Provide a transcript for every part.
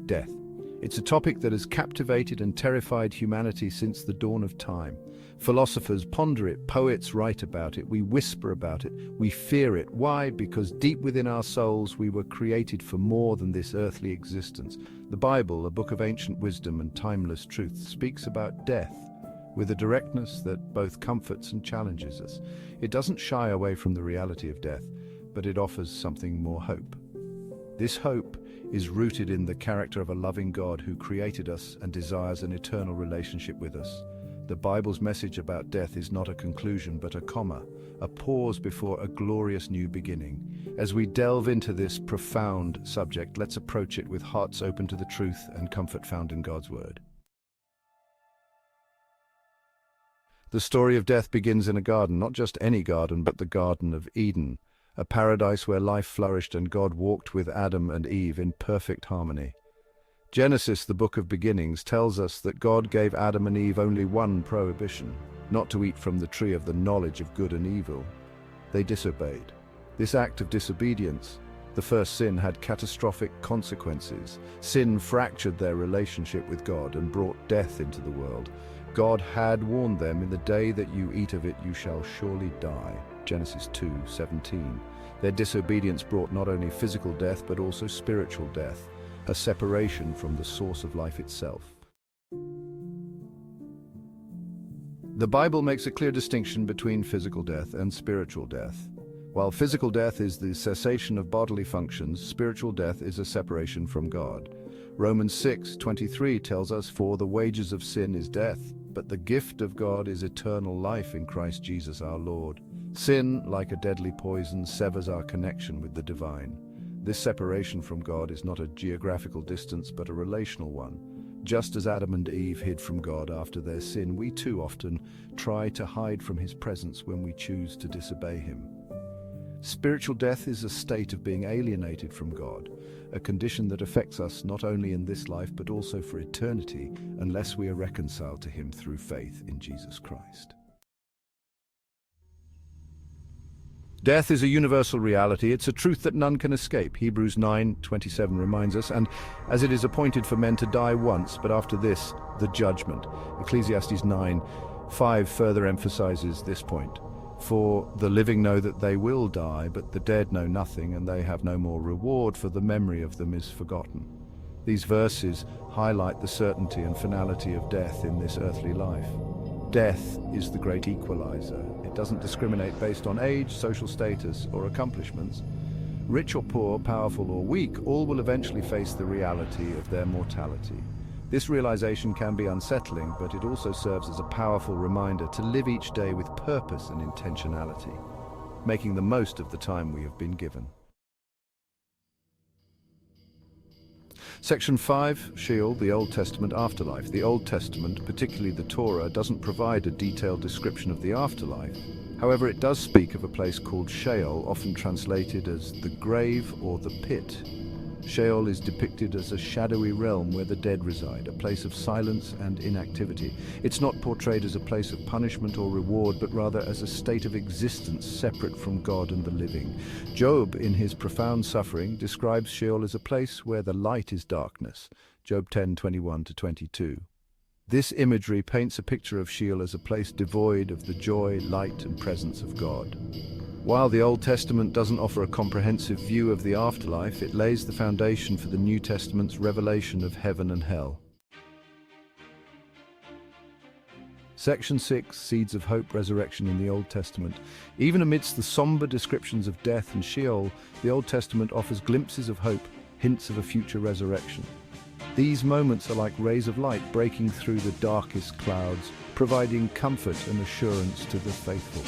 Death. It's a topic that has captivated and terrified humanity since the dawn of time. Philosophers ponder it, poets write about it, we whisper about it, we fear it. Why? Because deep within our souls we were created for more than this earthly existence. The Bible, a book of ancient wisdom and timeless truth, speaks about death with a directness that both comforts and challenges us. It doesn't shy away from the reality of death, but it offers something more: hope. This hope is rooted in the character of a loving God who created us and desires an eternal relationship with us. The Bible's message about death is not a conclusion but a comma, a pause before a glorious new beginning. As we delve into this profound subject, let's approach it with hearts open to the truth and comfort found in God's Word. The story of death begins in a garden, not just any garden, but the Garden of Eden, a paradise where life flourished and God walked with Adam and Eve in perfect harmony. Genesis, the book of beginnings, tells us that God gave Adam and Eve only one prohibition: not to eat from the tree of the knowledge of good and evil. They disobeyed. This act of disobedience, the first sin, had catastrophic consequences. Sin fractured their relationship with God and brought death into the world. God had warned them, "In the day that you eat of it, you shall surely die." Genesis 2:17. Their disobedience brought not only physical death but also spiritual death, a separation from the source of life itself. The Bible makes a clear distinction between physical death and spiritual death. While physical death is the cessation of bodily functions, spiritual death is a separation from God. Romans 6:23 tells us, "For the wages of sin is death, but the gift of God is eternal life in Christ Jesus our Lord." Sin, like a deadly poison, severs our connection with the divine. This separation from God is not a geographical distance but a relational one. Just as Adam and Eve hid from God after their sin, we too often try to hide from His presence when we choose to disobey Him. Spiritual death is a state of being alienated from God, a condition that affects us not only in this life but also for eternity, unless we are reconciled to Him through faith in Jesus Christ. Death is a universal reality. It's a truth that none can escape. Hebrews 9:27 reminds us, "And as it is appointed for men to die once, but after this, the judgment." Ecclesiastes 9:5 further emphasizes this point. "For the living know that they will die, but the dead know nothing, and they have no more reward, for the memory of them is forgotten." These verses highlight the certainty and finality of death in this earthly life. Death is the great equalizer. It doesn't discriminate based on age, social status, or accomplishments. Rich or poor, powerful or weak, all will eventually face the reality of their mortality. This realization can be unsettling, but it also serves as a powerful reminder to live each day with purpose and intentionality, making the most of the time we have been given. Section 5, Sheol, the Old Testament afterlife. The Old Testament, particularly the Torah, doesn't provide a detailed description of the afterlife. However, it does speak of a place called Sheol, often translated as the grave or the pit. Sheol is depicted as a shadowy realm where the dead reside, a place of silence and inactivity. It's not portrayed as a place of punishment or reward, but rather as a state of existence separate from God and the living. Job, in his profound suffering, describes Sheol as a place where the light is darkness. Job 10:21-22. This imagery paints a picture of Sheol as a place devoid of the joy, light, and presence of God. While the Old Testament doesn't offer a comprehensive view of the afterlife, it lays the foundation for the New Testament's revelation of heaven and hell. Section 6, Seeds of Hope, Resurrection in the Old Testament. Even amidst the somber descriptions of death and Sheol, the Old Testament offers glimpses of hope, hints of a future resurrection. These moments are like rays of light breaking through the darkest clouds, providing comfort and assurance to the faithful.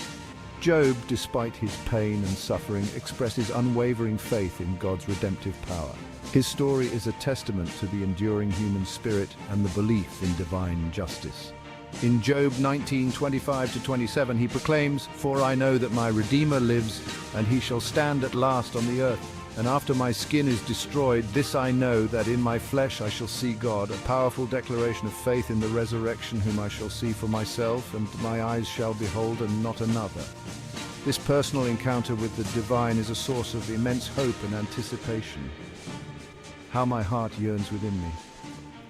Job, despite his pain and suffering, expresses unwavering faith in God's redemptive power. His story is a testament to the enduring human spirit and the belief in divine justice. In Job 19:25-27, he proclaims, "For I know that my Redeemer lives, and he shall stand at last on the earth. And after my skin is destroyed, this I know, that in my flesh I shall see God," a powerful declaration of faith in the resurrection, "whom I shall see for myself, and my eyes shall behold, and not another." This personal encounter with the divine is a source of immense hope and anticipation. How my heart yearns within me.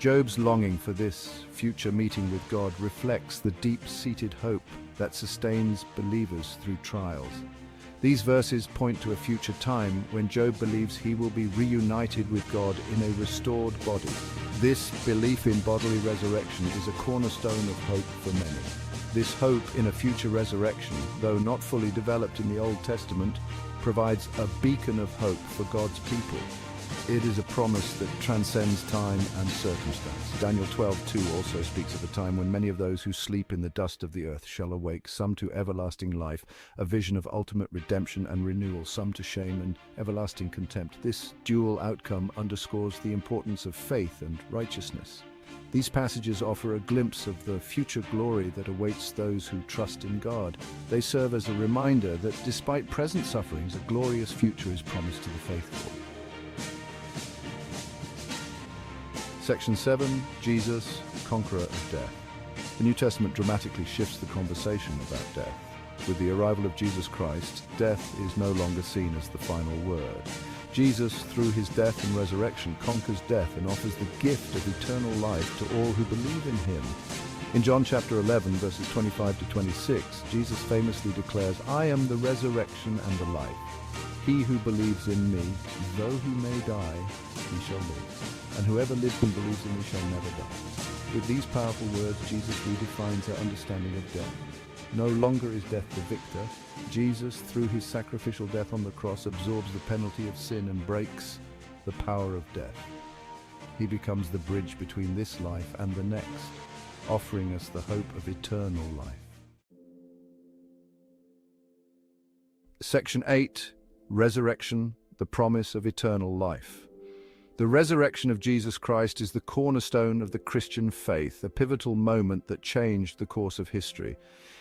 Job's longing for this future meeting with God reflects the deep-seated hope that sustains believers through trials. These verses point to a future time when Job believes he will be reunited with God in a restored body. This belief in bodily resurrection is a cornerstone of hope for many. This hope in a future resurrection, though not fully developed in the Old Testament, provides a beacon of hope for God's people. It is a promise that transcends time and circumstance. Daniel 12:2 also speaks of a time when many of those who sleep in the dust of the earth shall awake, some to everlasting life, a vision of ultimate redemption and renewal, some to shame and everlasting contempt. This dual outcome underscores the importance of faith and righteousness. These passages offer a glimpse of the future glory that awaits those who trust in God. They serve as a reminder that despite present sufferings, a glorious future is promised to the faithful. Section 7, Jesus, Conqueror of Death. The New Testament dramatically shifts the conversation about death. With the arrival of Jesus Christ, death is no longer seen as the final word. Jesus, through his death and resurrection, conquers death and offers the gift of eternal life to all who believe in him. In John chapter 11, verses 25 to 26, Jesus famously declares, "I am the resurrection and the life. He who believes in me, though he may die, he shall live. And whoever lives and believes in me shall never die." With these powerful words, Jesus redefines our understanding of death. No longer is death the victor. Jesus, through his sacrificial death on the cross, absorbs the penalty of sin and breaks the power of death. He becomes the bridge between this life and the next, offering us the hope of eternal life. Section 8, Resurrection, the promise of eternal life. The resurrection of Jesus Christ is the cornerstone of the Christian faith, a pivotal moment that changed the course of history.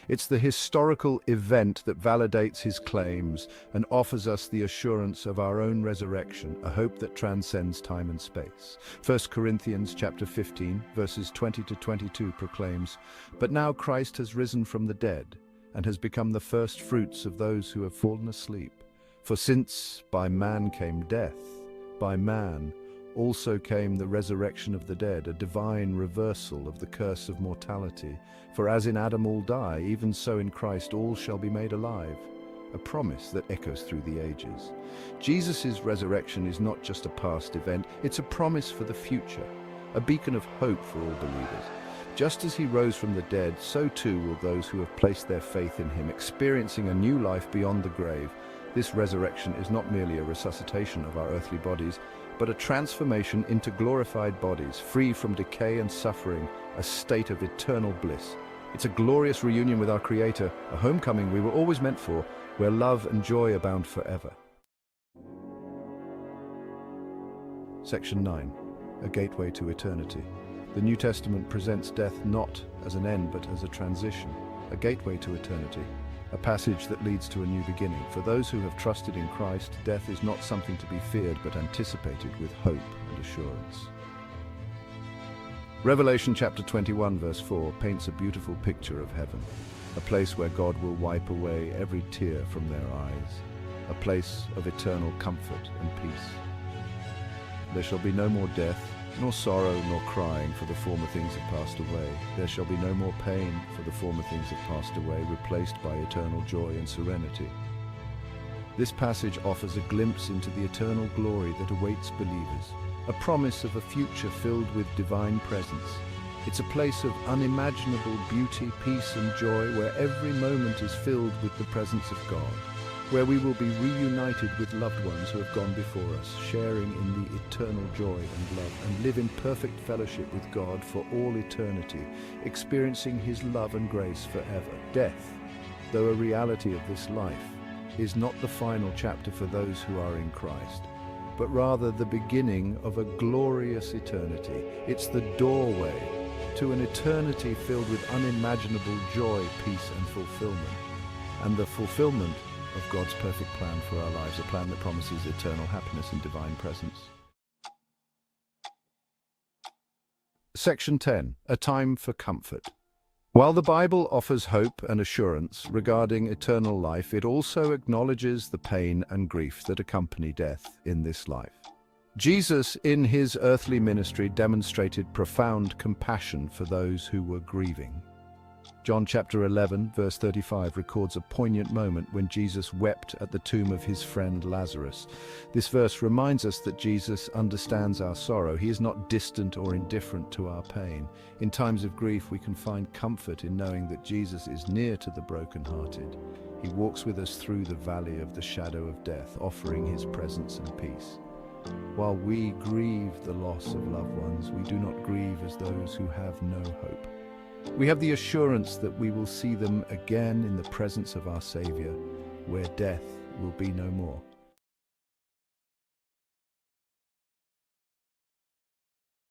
It's the historical event that validates his claims and offers us the assurance of our own resurrection, a hope that transcends time and space. 1 Corinthians chapter 15, verses 20 to 22 proclaims, "But now Christ has risen from the dead and has become the first fruits of those who have fallen asleep. For since by man came death, by man also came the resurrection of the dead, a divine reversal of the curse of mortality. For as in Adam all die, even so in Christ all shall be made alive." A promise that echoes through the ages. Jesus' resurrection is not just a past event, it's a promise for the future, a beacon of hope for all believers. Just as he rose from the dead, so too will those who have placed their faith in him, experiencing a new life beyond the grave. This resurrection is not merely a resuscitation of our earthly bodies, but a transformation into glorified bodies, free from decay and suffering, a state of eternal bliss. It's a glorious reunion with our Creator, a homecoming we were always meant for, where love and joy abound forever. Section 9, A Gateway to Eternity. The New Testament presents death not as an end, but as a transition, a gateway to eternity. A passage that leads to a new beginning. For those who have trusted in Christ, death is not something to be feared but anticipated with hope and assurance. Revelation chapter 21 verse 4 paints a beautiful picture of heaven, a place where God will wipe away every tear from their eyes, a place of eternal comfort and peace. There shall be no more death, nor sorrow, nor crying, for the former things have passed away. There shall be no more pain, for the former things have passed away, replaced by eternal joy and serenity. This passage offers a glimpse into the eternal glory that awaits believers, a promise of a future filled with divine presence. It's a place of unimaginable beauty, peace and joy, where every moment is filled with the presence of God, where we will be reunited with loved ones who have gone before us, sharing in the eternal joy and love, and live in perfect fellowship with God for all eternity, experiencing his love and grace forever. Death, though a reality of this life, is not the final chapter for those who are in Christ, but rather the beginning of a glorious eternity. It's the doorway to an eternity filled with unimaginable joy, peace and fulfillment, and the fulfillment of God's perfect plan for our lives, a plan that promises eternal happiness and divine presence. Section 10, A Time for Comfort. While the Bible offers hope and assurance regarding eternal life, it also acknowledges the pain and grief that accompany death in this life. Jesus, in his earthly ministry, demonstrated profound compassion for those who were grieving. John chapter 11, verse 35 records a poignant moment when Jesus wept at the tomb of his friend Lazarus. This verse reminds us that Jesus understands our sorrow. He is not distant or indifferent to our pain. In times of grief, we can find comfort in knowing that Jesus is near to the brokenhearted. He walks with us through the valley of the shadow of death, offering his presence and peace. While we grieve the loss of loved ones, we do not grieve as those who have no hope. We have the assurance that we will see them again in the presence of our Savior, where death will be no more.